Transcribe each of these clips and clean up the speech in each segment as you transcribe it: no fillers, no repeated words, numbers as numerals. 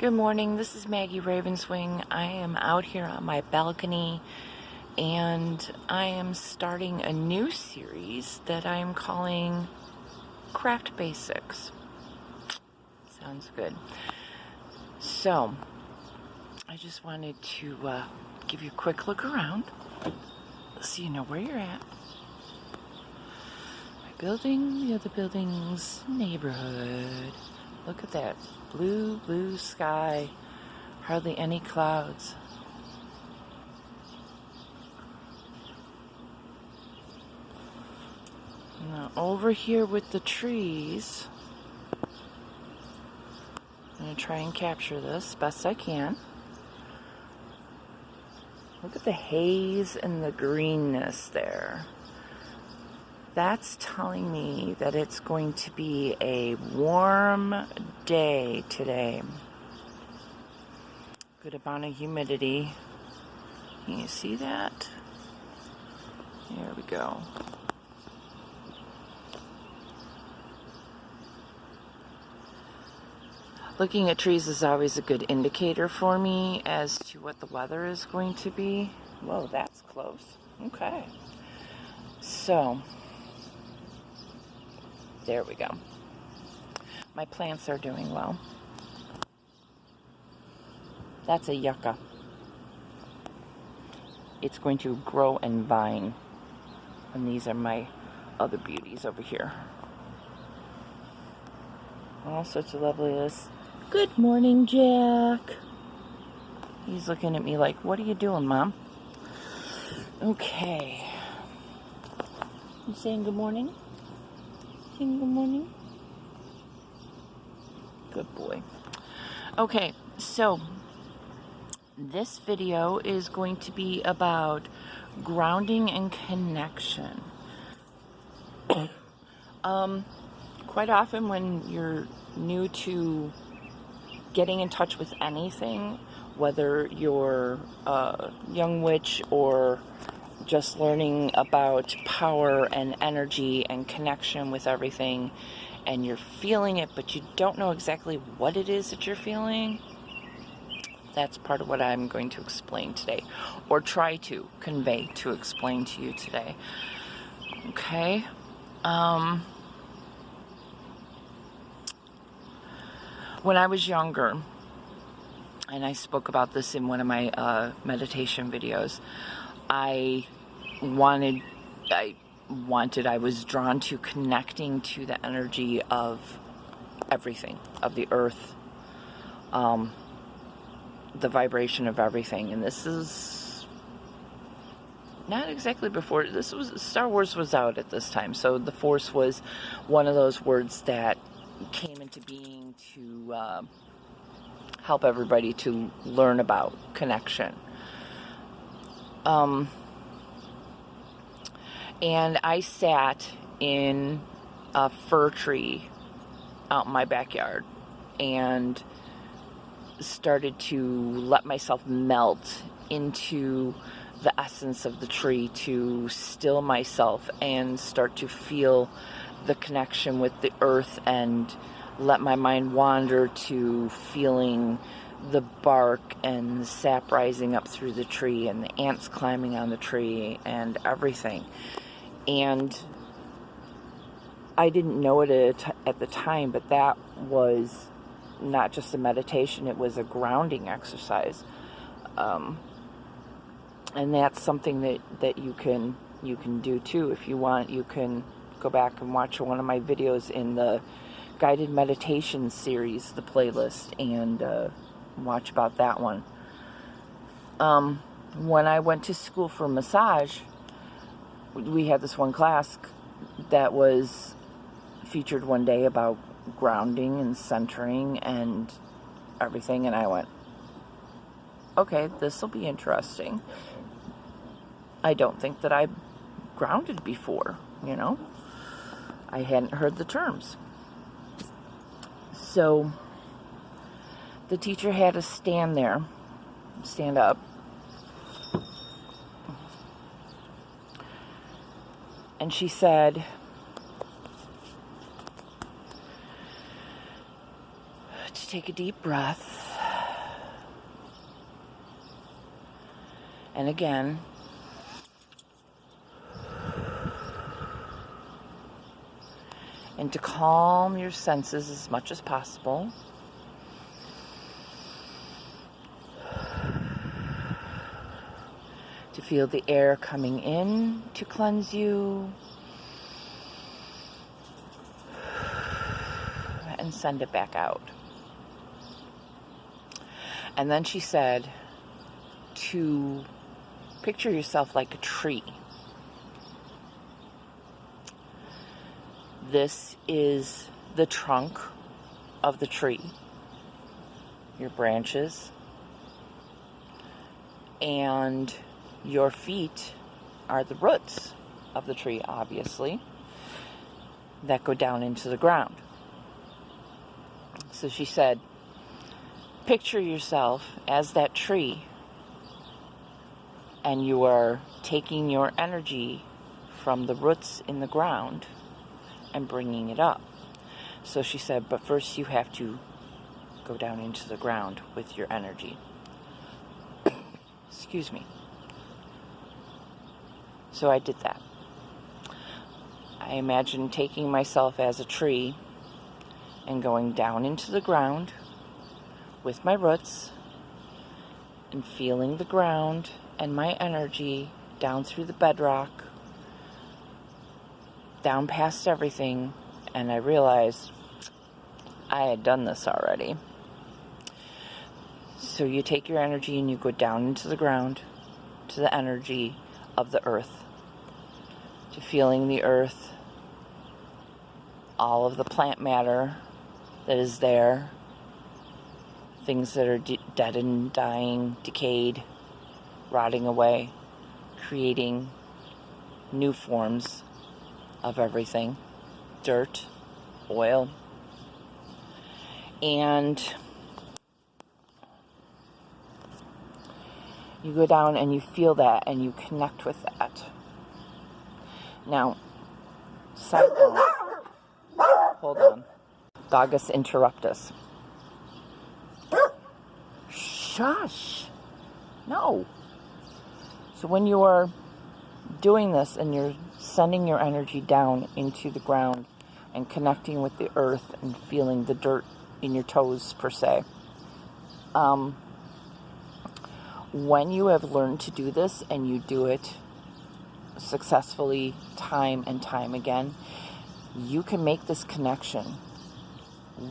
Good morning, this is Maggie Ravenswing. I am out here on my balcony and I am starting a new series that I am calling Craft Basics. Sounds good. So, I just wanted to give you a quick look around so you know where you're at. My building, the other building's neighborhood. Look at that blue sky, hardly any clouds. Now over here with the trees, I'm going to try and capture this best I can. Look at the haze and the greenness there. That's telling me that it's going to be a warm day today. Good amount of humidity. Can you see that? There we go. Looking at trees is always a good indicator for me as to what the weather is going to be. Whoa, that's close. Okay. So, there we go. My plants are doing well. That's a yucca. It's going to grow and vine. And these are my other beauties over here. All sorts of loveliness. Good morning, Jack. He's looking at me like, what are you doing, Mom? Okay. You saying good morning? Good morning. Good boy. Okay, so this video is going to be about grounding and connection. Quite often when you're new to getting in touch with anything, whether you're a young witch or just learning about power and energy and connection with everything, and you're feeling it, but you don't know exactly what it is that you're feeling, that's part of what I'm going to explain today, or try to convey to explain to you today. Okay? When I was younger, and I spoke about this in one of my meditation videos, I was drawn to connecting to the energy of everything, of the earth, the vibration of everything. And this is not exactly before, Star Wars was out at this time, so the Force was one of those words that came into being to help everybody to learn about connection. And I sat in a fir tree out in my backyard and started to let myself melt into the essence of the tree, to still myself and start to feel the connection with the earth, and let my mind wander to feeling the bark and the sap rising up through the tree and the ants climbing on the tree and everything. And I didn't know it at the time, but that was not just a meditation, it was a grounding exercise. And that's something that you can do too. If you want, you can go back and watch one of my videos in the guided meditation series, the playlist, and watch about that one. When I went to school for massage, we had this one class that was featured one day about grounding and centering and everything, and I went, okay, this will be interesting. I don't think that I grounded before, you know. I hadn't heard the terms. So the teacher had us stand up, and she said, to take a deep breath And again, and to calm your senses as much as possible. To feel the air coming in to cleanse you. And send it back out. And then she said to picture yourself like a tree. This is the trunk of the tree, your branches, and your feet are the roots of the tree, obviously, that go down into the ground. So she said, picture yourself as that tree, and you are taking your energy from the roots in the ground and bringing it up. So she said, but first you have to go down into the ground with your energy. Excuse me. So I did that. I imagined taking myself as a tree and going down into the ground with my roots and feeling the ground and my energy down through the bedrock, down past everything, and I realized I had done this already. So you take your energy and you go down into the ground, to the energy of the earth, to feeling the earth, all of the plant matter that is there, things that are dead and dying, decayed, rotting away, creating new forms of everything, dirt, oil, and you go down and you feel that and you connect with that. Now, side note, hold on. Dogus interruptus. Shush. No. So when you are doing this and you're sending your energy down into the ground and connecting with the earth and feeling the dirt in your toes, per se, when you have learned to do this and you do it successfully time and time again, you can make this connection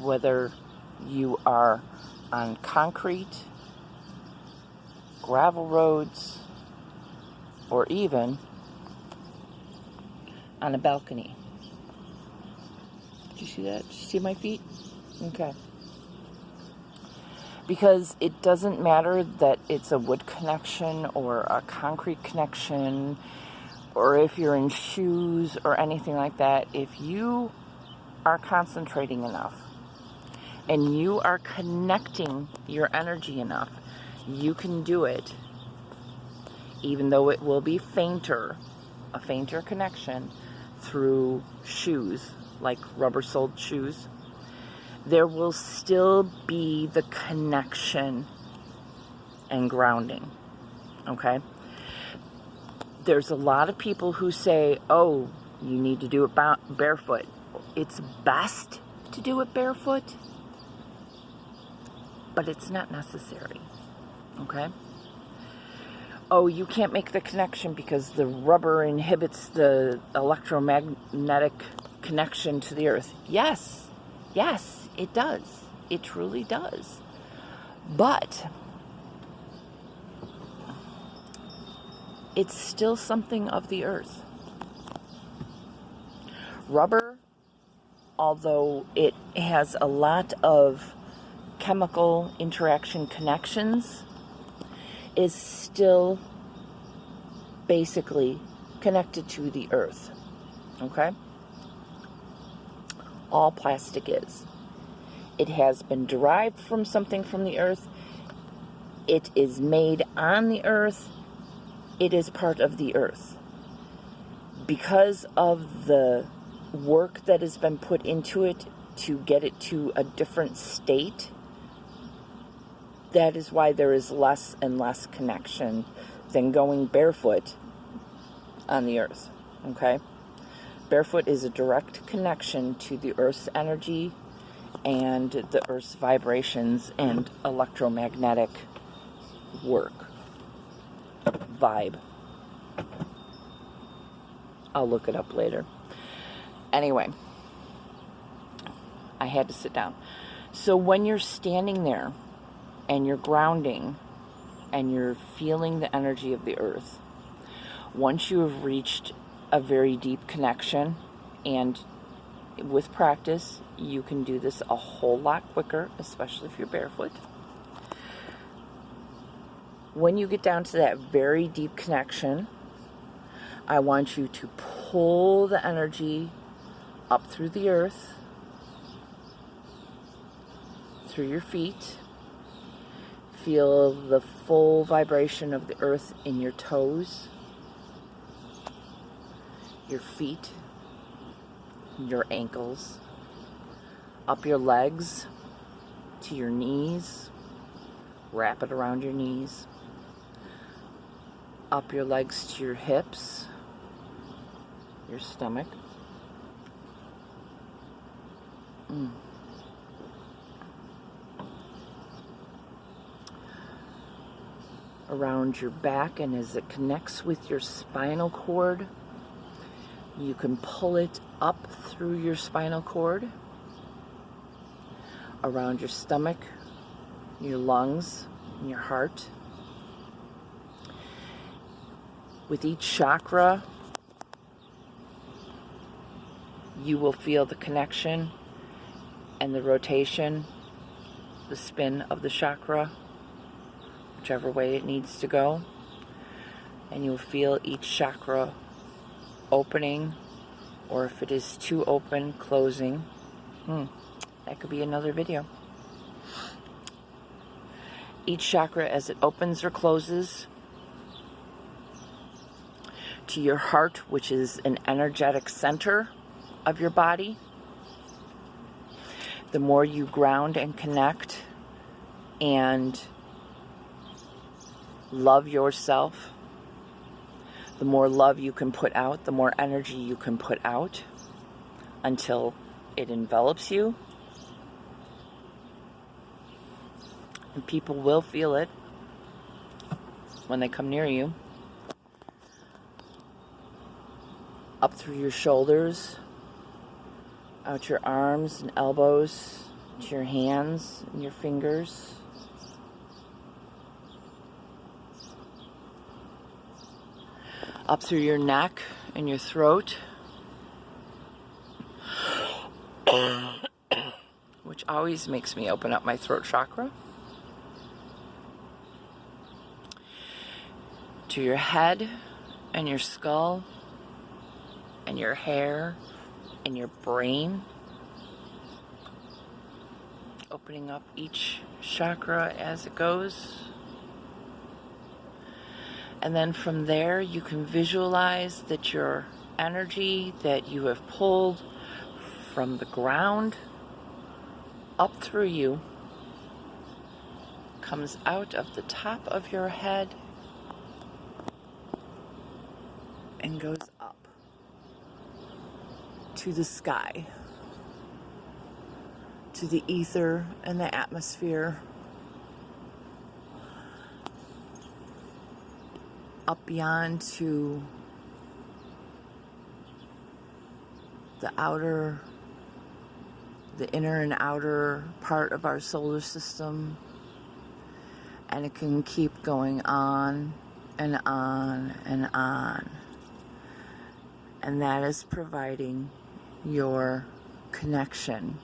whether you are on concrete, gravel roads, or even on a balcony. Did you see that? Did you see my feet? Okay. Because it doesn't matter that it's a wood connection or a concrete connection, or if you're in shoes or anything like that. If you are concentrating enough and you are connecting your energy enough, you can do it, even though it will be fainter, a fainter connection through shoes, like rubber-soled shoes. There will still be the connection and grounding, okay? There's a lot of people who say, oh, you need to do it barefoot. It's best to do it barefoot, but it's not necessary, okay? Oh, you can't make the connection because the rubber inhibits the electromagnetic connection to the earth. Yes, it does. It truly does. But it's still something of the earth. Rubber, although it has a lot of chemical interaction connections, is still basically connected to the earth. Okay? All plastic is. It has been derived from something from the earth. It is made on the earth. It is part of the earth. Because of the work that has been put into it to get it to a different state, that is why there is less and less connection than going barefoot on the earth, okay? Barefoot is a direct connection to the earth's energy and the earth's vibrations and electromagnetic work, vibe. I'll look it up later. Anyway, I had to sit down. So when you're standing there and you're grounding and you're feeling the energy of the earth, once you have reached a very deep connection, and with practice, you can do this a whole lot quicker, especially if you're barefoot. When you get down to that very deep connection, I want you to pull the energy up through the earth, through your feet. Feel the full vibration of the earth in your toes, your feet, your ankles, up your legs to your knees. Wrap it around your knees. Up your legs to your hips, your stomach. Around your back, and as it connects with your spinal cord, you can pull it up through your spinal cord, around your stomach, your lungs, and your heart. With each chakra, you will feel the connection and the rotation, the spin of the chakra, whichever way it needs to go. And you'll feel each chakra opening, or if it is too open, closing. That could be another video. Each chakra as it opens or closes to your heart, which is an energetic center of your body. The more you ground and connect and love yourself, the more love you can put out, the more energy you can put out until it envelops you. And people will feel it when they come near you. Up through your shoulders, out your arms and elbows, to your hands and your fingers. Up through your neck and your throat, which always makes me open up my throat chakra. To your head and your skull and your hair and your brain. Opening up each chakra as it goes. And then from there, you can visualize that your energy that you have pulled from the ground up through you comes out of the top of your head and goes up to the sky, to the ether and the atmosphere, up beyond to the inner and outer part of our solar system, and it can keep going on and on and on. And that is providing your connection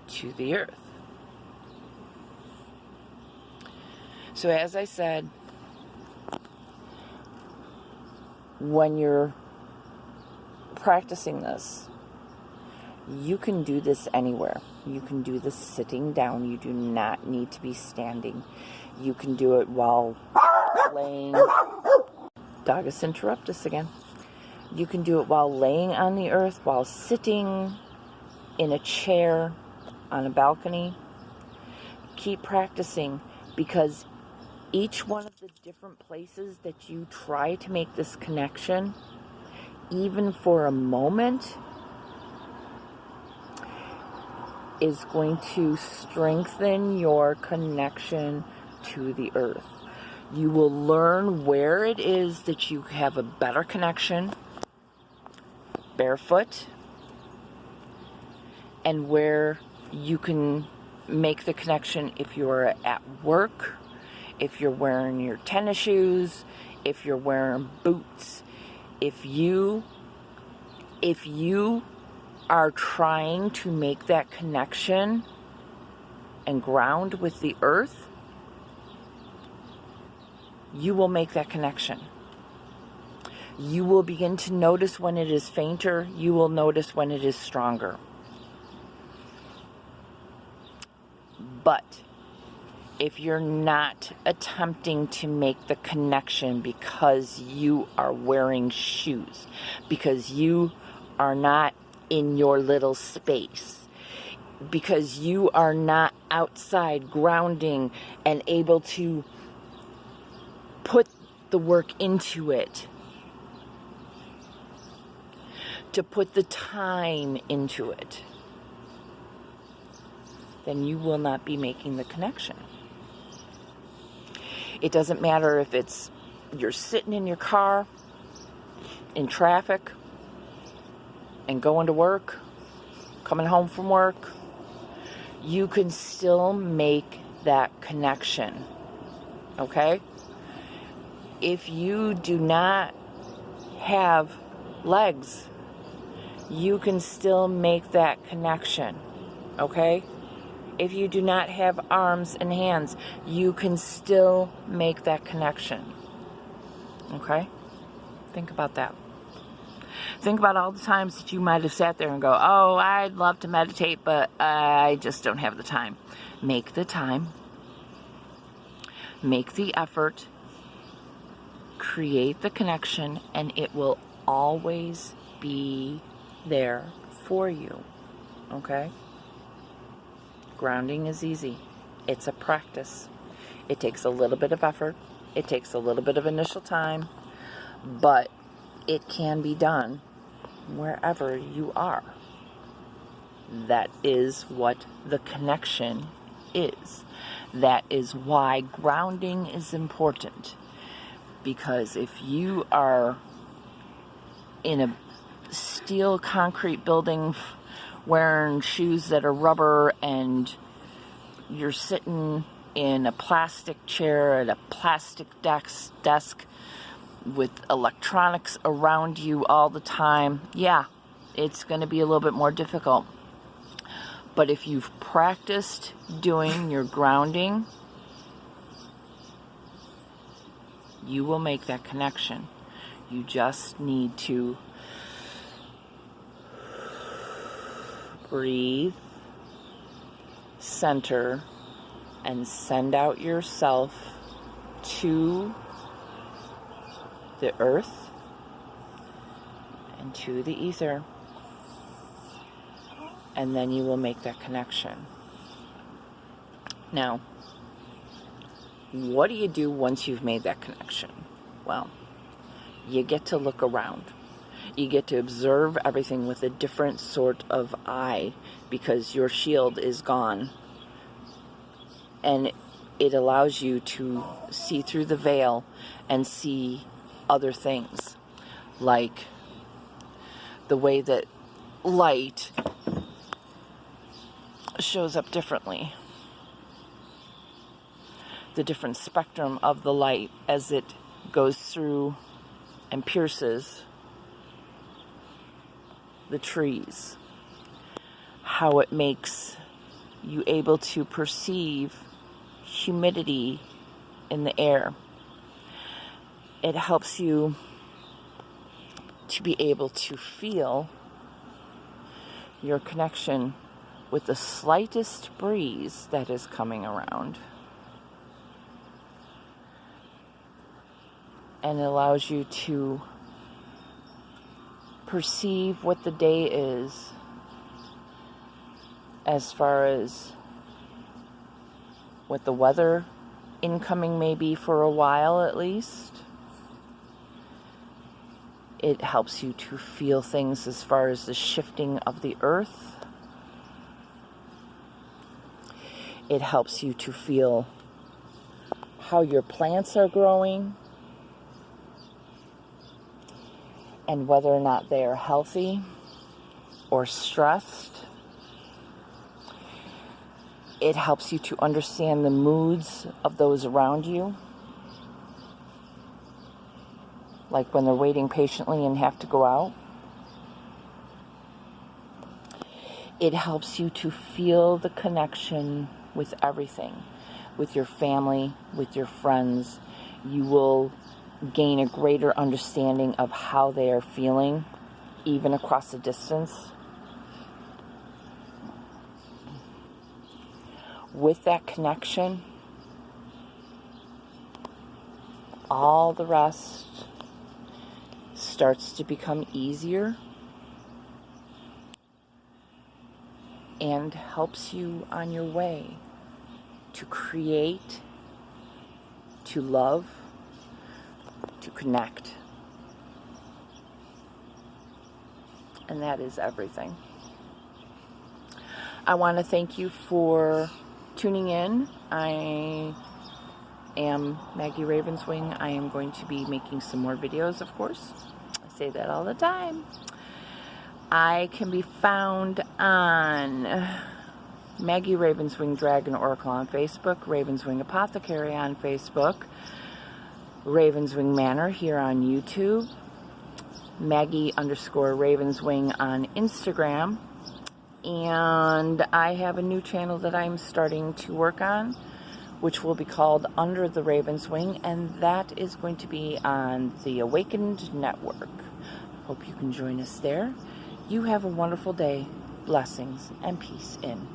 to the earth. So as I said, when you're practicing this, you can do this anywhere. You can do this sitting down. You do not need to be standing. You can do it while laying. Doggus interrupt us again. You can do it while laying on the earth, while sitting in a chair on a balcony. Keep practicing Because each one of the different places that you try to make this connection, even for a moment, is going to strengthen your connection to the earth. You will learn where it is that you have a better connection, barefoot, and where you can make the connection if you're at work, if you're wearing your tennis shoes, if you're wearing boots. If you are trying to make that connection and ground with the earth, you will make that connection. You will begin to notice when it is fainter. You will notice when it is stronger. But if you're not attempting to make the connection because you are wearing shoes, because you are not in your little space, because you are not outside grounding and able to put the work into it, to put the time into it, then you will not be making the connection. It doesn't matter if it's you're sitting in your car in traffic and going to work, coming home from work, you can still make that connection, okay? If you do not have legs, you can still make that connection, okay? If you do not have arms and hands, you can still make that connection, okay? Think about that. Think about all the times that you might have sat there and go, oh, I'd love to meditate, but I just don't have the time. Make the time. Make the effort. Create the connection, and it will always be there for you. Okay? Grounding is easy. It's a practice. It takes a little bit of effort. It takes a little bit of initial time, but it can be done wherever you are. That is what the connection is. That is why grounding is important. Because if you are in a steel concrete building wearing shoes that are rubber, and you're sitting in a plastic chair at a plastic desk with electronics around you all the time, yeah, it's going to be a little bit more difficult. But if you've practiced doing your grounding, you will make that connection. You just need to breathe, center, and send out yourself to the earth and to the ether, and then you will make that connection. Now, what do you do once you've made that connection? Well, you get to look around. You get to observe everything with a different sort of eye, because your shield is gone. And it allows you to see through the veil and see other things, like the way that light shows up differently, the different spectrum of the light as it goes through and pierces the trees, how it makes you able to perceive humidity in the air. It helps you to be able to feel your connection with the slightest breeze that is coming around. And it allows you to perceive what the day is, as far as what the weather incoming maybe for a while at least. It helps you to feel things as far as the shifting of the earth. It helps you to feel how your plants are growing and whether or not they are healthy or stressed. It helps you to understand the moods of those around you, like when they're waiting patiently and have to go out. It helps you to feel the connection with everything, with your family, with your friends. You will gain a greater understanding of how they are feeling, even across a distance. With that connection, all the rest starts to become easier and helps you on your way to create, to love, to connect. And that is everything. I want to thank you for tuning in. I am Maggie Ravenswing. I am going to be making some more videos, of course. I say that all the time. I can be found on Maggie Ravenswing Dragon Oracle on Facebook, Ravenswing Apothecary on Facebook, Ravenswing Manor here on YouTube, Maggie_Ravenswing on Instagram, and I have a new channel that I'm starting to work on, which will be called Under the Ravenswing, and that is going to be on the Awakened Network. Hope you can join us there. You have a wonderful day. Blessings and peace in.